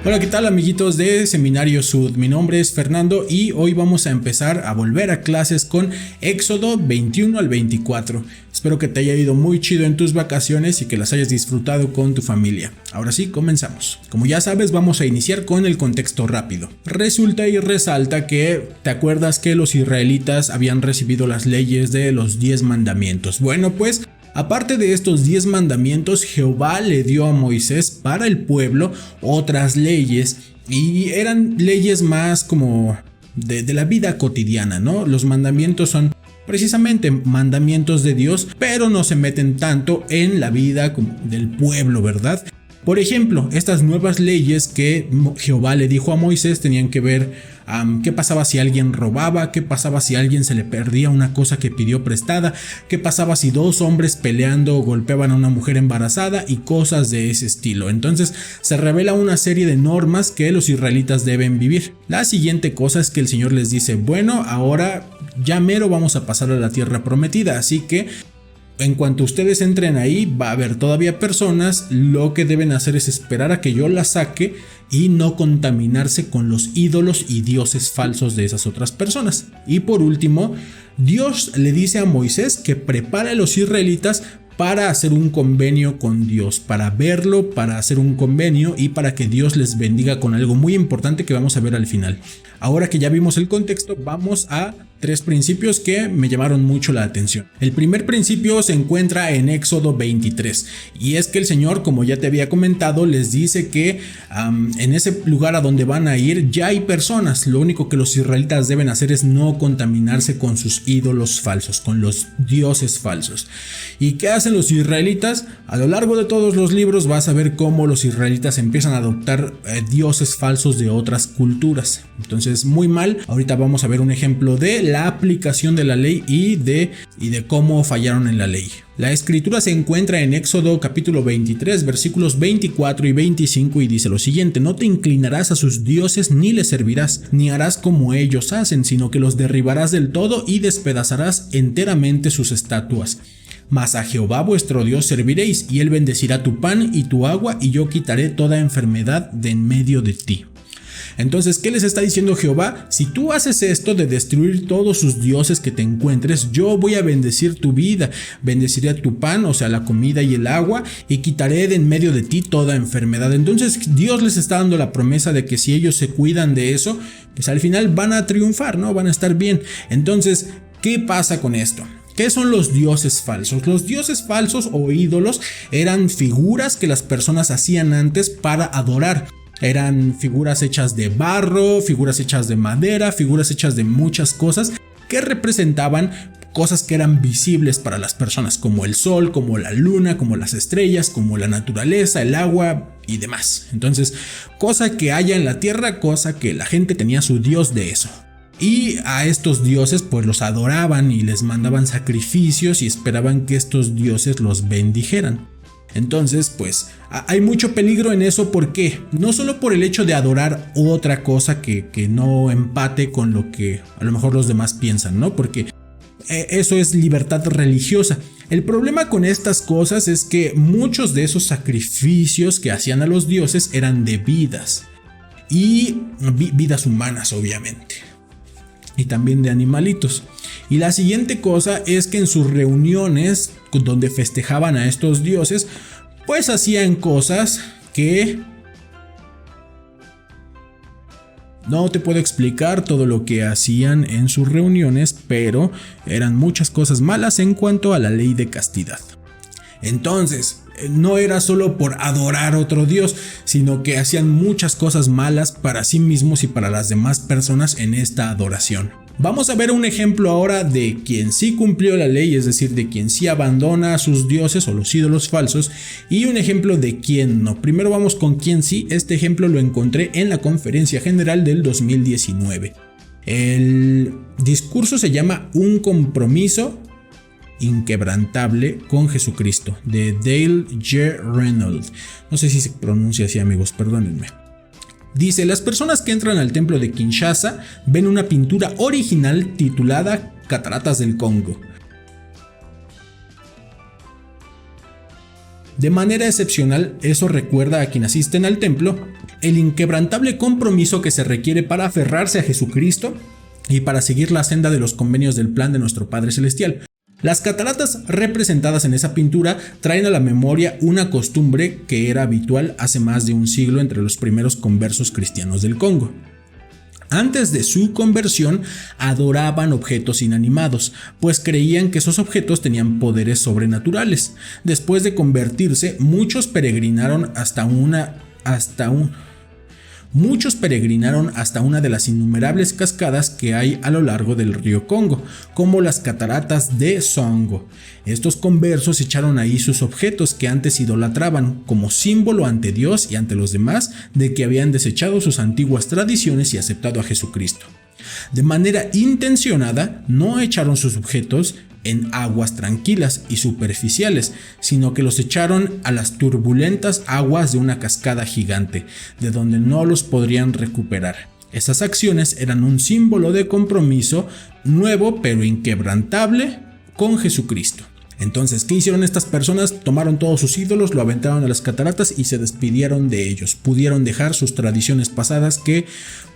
Hola, ¿qué tal amiguitos de Seminario Sud? Mi nombre es Fernando y hoy vamos a empezar a volver a clases con Éxodo 21 al 24. Espero que te haya ido muy chido en tus vacaciones y que las hayas disfrutado con tu familia. Ahora sí, comenzamos. Como ya sabes, vamos a iniciar con el contexto rápido. Resulta y resalta que te acuerdas que los israelitas habían recibido las leyes de los 10 mandamientos. Bueno, pues aparte de estos 10 mandamientos, Jehová le dio a Moisés para el pueblo otras leyes y eran leyes más como de la vida cotidiana, ¿no? Los mandamientos son precisamente mandamientos de Dios, pero no se meten tanto en la vida del pueblo, ¿verdad? Por ejemplo, estas nuevas leyes que Jehová le dijo a Moisés tenían que ver qué pasaba si alguien robaba, qué pasaba si a alguien se le perdía una cosa que pidió prestada, qué pasaba si dos hombres peleando golpeaban a una mujer embarazada y cosas de ese estilo. Entonces se revela una serie de normas que los israelitas deben vivir. La siguiente cosa es que el Señor les dice, bueno, ahora ya mero vamos a pasar a la tierra prometida, así que en cuanto ustedes entren ahí, va a haber todavía personas. Lo que deben hacer es esperar a que yo las saque y no contaminarse con los ídolos y dioses falsos de esas otras personas. Y por último, Dios le dice a Moisés que prepare a los israelitas para hacer un convenio con Dios, para verlo, para hacer un convenio y para que Dios les bendiga con algo muy importante que vamos a ver al final. Ahora que ya vimos el contexto, vamos a 3 principios que me llamaron mucho la atención. El primer principio se encuentra en Éxodo 23 y es que el Señor, como ya te había comentado, les dice que en ese lugar a donde van a ir ya hay personas. Lo único que los israelitas deben hacer es no contaminarse con sus ídolos falsos, con los dioses falsos. ¿Y qué hacen los israelitas? A lo largo de todos los libros vas a ver cómo los israelitas empiezan a adoptar dioses falsos de otras culturas. Entonces, muy mal. Ahorita vamos a ver un ejemplo de la aplicación de la ley y de cómo fallaron en la ley. La escritura se encuentra en Éxodo capítulo 23 versículos 24 y 25 y dice lo siguiente: no te inclinarás a sus dioses ni les servirás, ni harás como ellos hacen, sino que los derribarás del todo y despedazarás enteramente sus estatuas. Mas a Jehová vuestro Dios serviréis, y él bendecirá tu pan y tu agua, y yo quitaré toda enfermedad de en medio de ti. Entonces, ¿qué les está diciendo Jehová? Si tú haces esto de destruir todos sus dioses que te encuentres, yo voy a bendecir tu vida, bendeciré tu pan, o sea, la comida y el agua, y quitaré de en medio de ti toda enfermedad. Entonces, Dios les está dando la promesa de que si ellos se cuidan de eso, pues al final van a triunfar, ¿no? Van a estar bien. Entonces, ¿qué pasa con esto? ¿Qué son los dioses falsos? Los dioses falsos o ídolos eran figuras que las personas hacían antes para adorar. Eran figuras hechas de barro, figuras hechas de madera, figuras hechas de muchas cosas que representaban cosas que eran visibles para las personas, como el sol, como la luna, como las estrellas, como la naturaleza, el agua y demás. Entonces, cosa que haya en la tierra, cosa que la gente tenía su dios de eso. Y a estos dioses pues los adoraban y les mandaban sacrificios y esperaban que estos dioses los bendijeran. Entonces pues hay mucho peligro en eso. ¿Por qué? No solo por el hecho de adorar otra cosa que no empate con lo que a lo mejor los demás piensan, ¿no? Porque eso es libertad religiosa. El problema con estas cosas es que muchos de esos sacrificios que hacían a los dioses eran de vidas y vidas humanas, obviamente, y también de animalitos. Y la siguiente cosa es que en sus reuniones donde festejaban a estos dioses, pues hacían cosas que no te puedo explicar todo lo que hacían en sus reuniones, pero eran muchas cosas malas en cuanto a la ley de castidad. Entonces, no era solo por adorar a otro dios, sino que hacían muchas cosas malas para sí mismos y para las demás personas en esta adoración. Vamos a ver un ejemplo ahora de quien sí cumplió la ley, es decir, de quien sí abandona a sus dioses o los ídolos falsos, y un ejemplo de quien no. Primero vamos con quien sí. Este ejemplo lo encontré en la Conferencia General del 2019. El discurso se llama Un compromiso inquebrantable con Jesucristo, de Dale G. Reynolds. No sé si se pronuncia así, amigos, perdónenme. Dice: las personas que entran al templo de Kinshasa ven una pintura original titulada Cataratas del Congo. De manera excepcional, eso recuerda a quien asisten al templo el inquebrantable compromiso que se requiere para aferrarse a Jesucristo y para seguir la senda de los convenios del plan de nuestro Padre Celestial. Las cataratas representadas en esa pintura traen a la memoria una costumbre que era habitual hace más de un siglo entre los primeros conversos cristianos del Congo. Antes de su conversión, adoraban objetos inanimados, pues creían que esos objetos tenían poderes sobrenaturales. Después de convertirse, muchos peregrinaron hasta una de las innumerables cascadas que hay a lo largo del río Congo, como las cataratas de Songo. Estos conversos echaron ahí sus objetos que antes idolatraban, como símbolo ante Dios y ante los demás de que habían desechado sus antiguas tradiciones y aceptado a Jesucristo. De manera intencionada, no echaron sus objetos en aguas tranquilas y superficiales, sino que los echaron a las turbulentas aguas de una cascada gigante, de donde no los podrían recuperar. Esas acciones eran un símbolo de compromiso nuevo pero inquebrantable con Jesucristo. Entonces, ¿qué hicieron estas personas? Tomaron todos sus ídolos, lo aventaron a las cataratas y se despidieron de ellos. Pudieron dejar sus tradiciones pasadas que,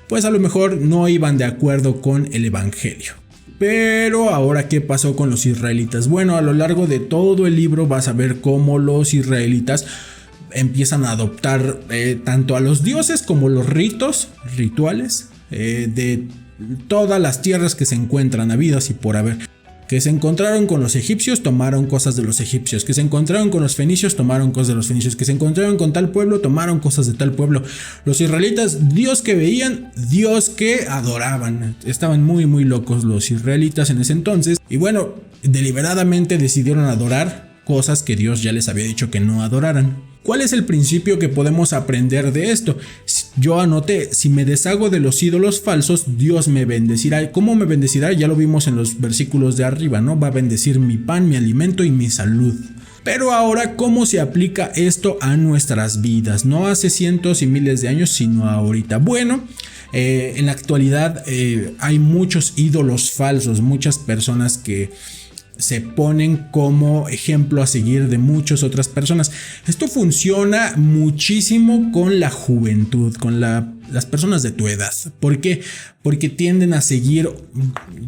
pues a lo mejor no iban de acuerdo con el evangelio. Pero ahora, ¿qué pasó con los israelitas? Bueno, a lo largo de todo el libro vas a ver cómo los israelitas empiezan a adoptar tanto a los dioses como los rituales de todas las tierras que se encuentran habidas y por haber. Que se encontraron con los egipcios, tomaron cosas de los egipcios. Que se encontraron con los fenicios, tomaron cosas de los fenicios. Que se encontraron con tal pueblo, tomaron cosas de tal pueblo. Los israelitas, Dios que veían, Dios que adoraban. Estaban muy muy locos los israelitas en ese entonces. Y bueno, deliberadamente decidieron adorar cosas que Dios ya les había dicho que no adoraran. ¿Cuál es el principio que podemos aprender de esto? Yo anoté, si me deshago de los ídolos falsos, Dios me bendecirá. ¿Cómo me bendecirá? Ya lo vimos en los versículos de arriba, ¿no? Va a bendecir mi pan, mi alimento y mi salud. Pero ahora, ¿cómo se aplica esto a nuestras vidas? No hace cientos y miles de años, sino ahorita. Bueno, en la actualidad hay muchos ídolos falsos, muchas personas que se ponen como ejemplo a seguir de muchas otras personas. Esto funciona muchísimo con la juventud, con las personas de tu edad. ¿Por qué? Porque tienden a seguir,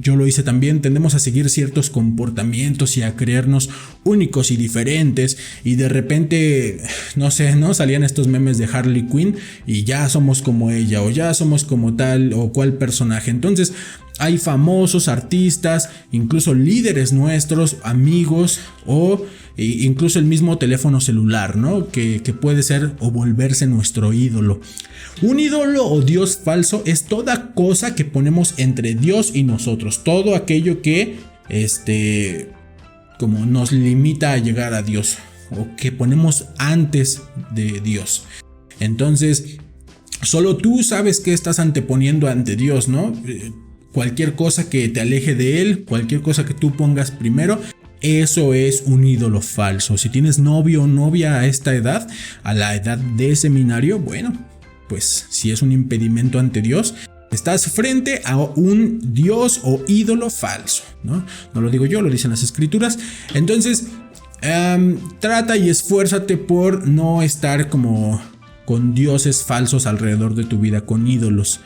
yo lo hice también, tendemos a seguir ciertos comportamientos y a creernos únicos y diferentes, y de repente, no sé, ¿no? Salían estos memes de Harley Quinn y ya somos como ella, o ya somos como tal o cual personaje. Entonces, hay famosos artistas, incluso líderes nuestros, amigos o incluso el mismo teléfono celular, ¿no? Que puede ser o volverse nuestro ídolo. Un ídolo o Dios falso es toda cosa que ponemos entre Dios y nosotros. Todo aquello que como nos limita a llegar a Dios o que ponemos antes de Dios. Entonces, solo tú sabes qué estás anteponiendo ante Dios, ¿no? Cualquier cosa que te aleje de Él, cualquier cosa que tú pongas primero, eso es un ídolo falso. Si tienes novio o novia a esta edad, a la edad de seminario, bueno, pues si es un impedimento ante Dios, estás frente a un Dios o ídolo falso, ¿no? No lo digo yo, lo dicen las escrituras. Entonces, trata y esfuérzate por no estar como con dioses falsos alrededor de tu vida, con ídolos.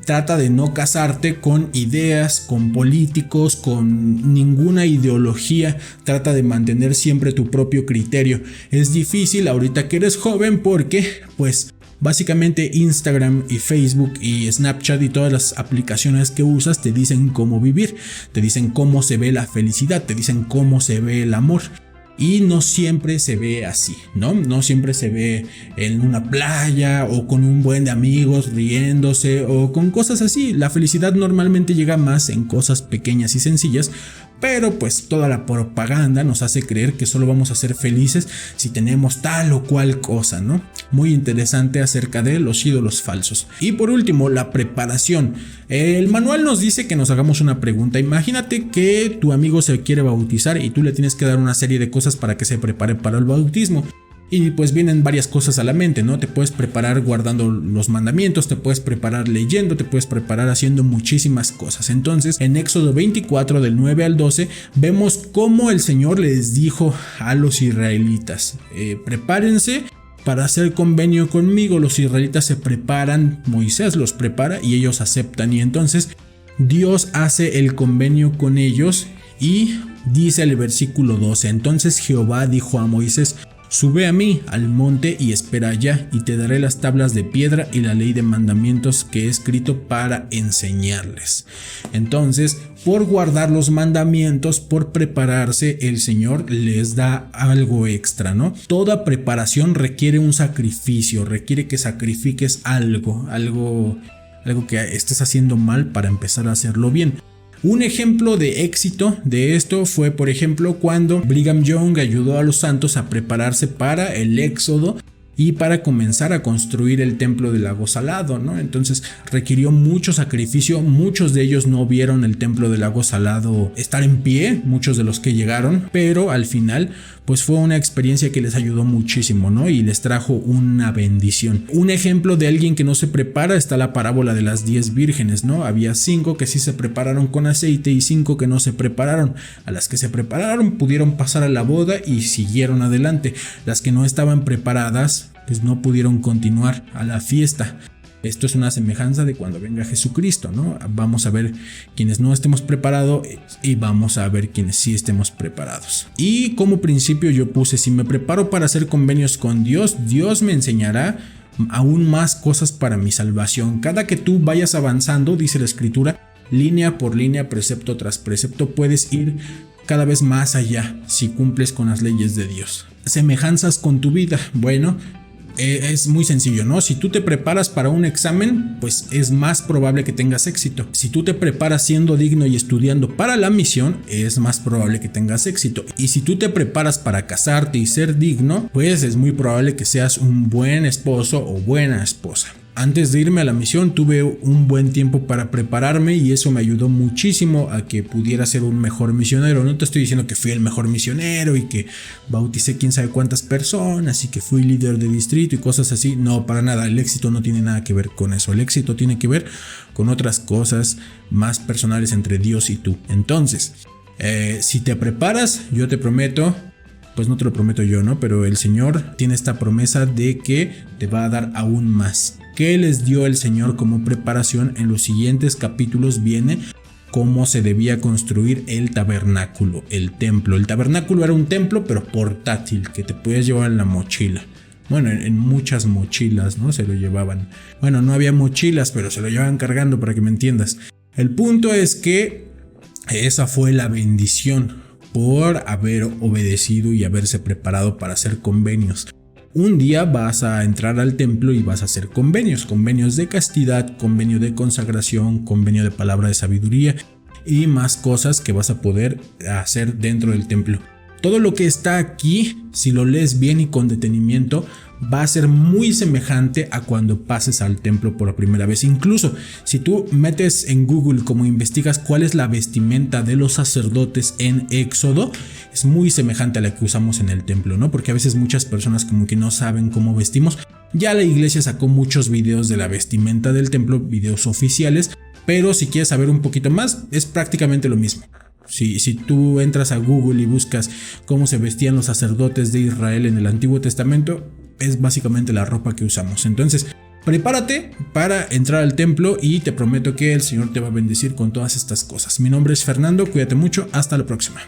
Trata de no casarte con ideas, con políticos, con ninguna ideología. Trata de mantener siempre tu propio criterio. Es difícil ahorita que eres joven porque, pues, básicamente Instagram y Facebook y Snapchat y todas las aplicaciones que usas te dicen cómo vivir, te dicen cómo se ve la felicidad, te dicen cómo se ve el amor. Y no siempre se ve así, ¿no? No siempre se ve en una playa o con un buen de amigos riéndose o con cosas así. La felicidad normalmente llega más en cosas pequeñas y sencillas, pero pues toda la propaganda nos hace creer que solo vamos a ser felices si tenemos tal o cual cosa, ¿no? Muy interesante acerca de los ídolos falsos. Y por último, la preparación. El manual nos dice que nos hagamos una pregunta. Imagínate que tu amigo se quiere bautizar y tú le tienes que dar una serie de cosas para que se prepare para el bautismo. Y pues vienen varias cosas a la mente, ¿no? Te puedes preparar guardando los mandamientos, te puedes preparar leyendo, te puedes preparar haciendo muchísimas cosas. Entonces, en Éxodo 24 del 9 al 12, vemos cómo el Señor les dijo a los israelitas, prepárense para hacer convenio conmigo. Los israelitas se preparan, Moisés los prepara y ellos aceptan. Y entonces Dios hace el convenio con ellos y dice el versículo 12, entonces Jehová dijo a Moisés, sube a mí al monte y espera allá, y te daré las tablas de piedra y la ley de mandamientos que he escrito para enseñarles. Entonces, por guardar los mandamientos, por prepararse, el Señor les da algo extra, ¿no? Toda preparación requiere un sacrificio, requiere que sacrifiques algo que estés haciendo mal para empezar a hacerlo bien. Un ejemplo de éxito de esto fue, por ejemplo, cuando Brigham Young ayudó a los santos a prepararse para el éxodo y para comenzar a construir el templo del lago Salado, ¿no? Entonces requirió mucho sacrificio. Muchos de ellos no vieron el templo del lago Salado estar en pie, muchos de los que llegaron, pero al final pues fue una experiencia que les ayudó muchísimo, ¿no? Y les trajo una bendición. Un ejemplo de alguien que no se prepara está la parábola de las 10 vírgenes, ¿no? Había 5 que sí se prepararon con aceite y 5 que no se prepararon. A las que se prepararon pudieron pasar a la boda y siguieron adelante. Las que no estaban preparadas pues no pudieron continuar a la fiesta. Esto es una semejanza de cuando venga Jesucristo, ¿no? Vamos a ver quienes no estemos preparados y vamos a ver quienes sí estemos preparados. Y como principio yo puse, si me preparo para hacer convenios con Dios, Dios me enseñará aún más cosas para mi salvación. Cada que tú vayas avanzando, dice la Escritura, línea por línea, precepto tras precepto, puedes ir cada vez más allá si cumples con las leyes de Dios. Semejanzas con tu vida. Bueno, es muy sencillo, ¿no? Si tú te preparas para un examen, pues es más probable que tengas éxito. Si tú te preparas siendo digno y estudiando para la misión, es más probable que tengas éxito. Y si tú te preparas para casarte y ser digno, pues es muy probable que seas un buen esposo o buena esposa. Antes de irme a la misión tuve un buen tiempo para prepararme y eso me ayudó muchísimo a que pudiera ser un mejor misionero. No te estoy diciendo que fui el mejor misionero y que bauticé quién sabe cuántas personas y que fui líder de distrito y cosas así. No, para nada. El éxito no tiene nada que ver con eso. El éxito tiene que ver con otras cosas más personales entre Dios y tú. Entonces, si te preparas, yo te prometo, pues no te lo prometo yo, ¿no? Pero el Señor tiene esta promesa de que te va a dar aún más. ¿Qué les dio el Señor como preparación? En los siguientes capítulos viene cómo se debía construir el tabernáculo, el templo. El tabernáculo era un templo, pero portátil, que te podías llevar en la mochila. Bueno, en muchas mochilas, ¿no? Se lo llevaban. Bueno, no había mochilas, pero se lo llevaban cargando, para que me entiendas. El punto es que esa fue la bendición por haber obedecido y haberse preparado para hacer convenios. Un día vas a entrar al templo y vas a hacer convenios de castidad, convenio de consagración, convenio de palabra de sabiduría y más cosas que vas a poder hacer dentro del templo. Todo lo que está aquí, si lo lees bien y con detenimiento, va a ser muy semejante a cuando pases al templo por primera vez. Incluso si tú metes en Google como investigas cuál es la vestimenta de los sacerdotes en Éxodo, es muy semejante a la que usamos en el templo, ¿no? Porque a veces muchas personas como que no saben cómo vestimos. Ya la iglesia sacó muchos videos de la vestimenta del templo, videos oficiales, pero si quieres saber un poquito más, es prácticamente lo mismo. Si tú entras a Google y buscas cómo se vestían los sacerdotes de Israel en el Antiguo Testamento, es básicamente la ropa que usamos. Entonces, prepárate para entrar al templo y te prometo que el Señor te va a bendecir con todas estas cosas. Mi nombre es Fernando, cuídate mucho, hasta la próxima.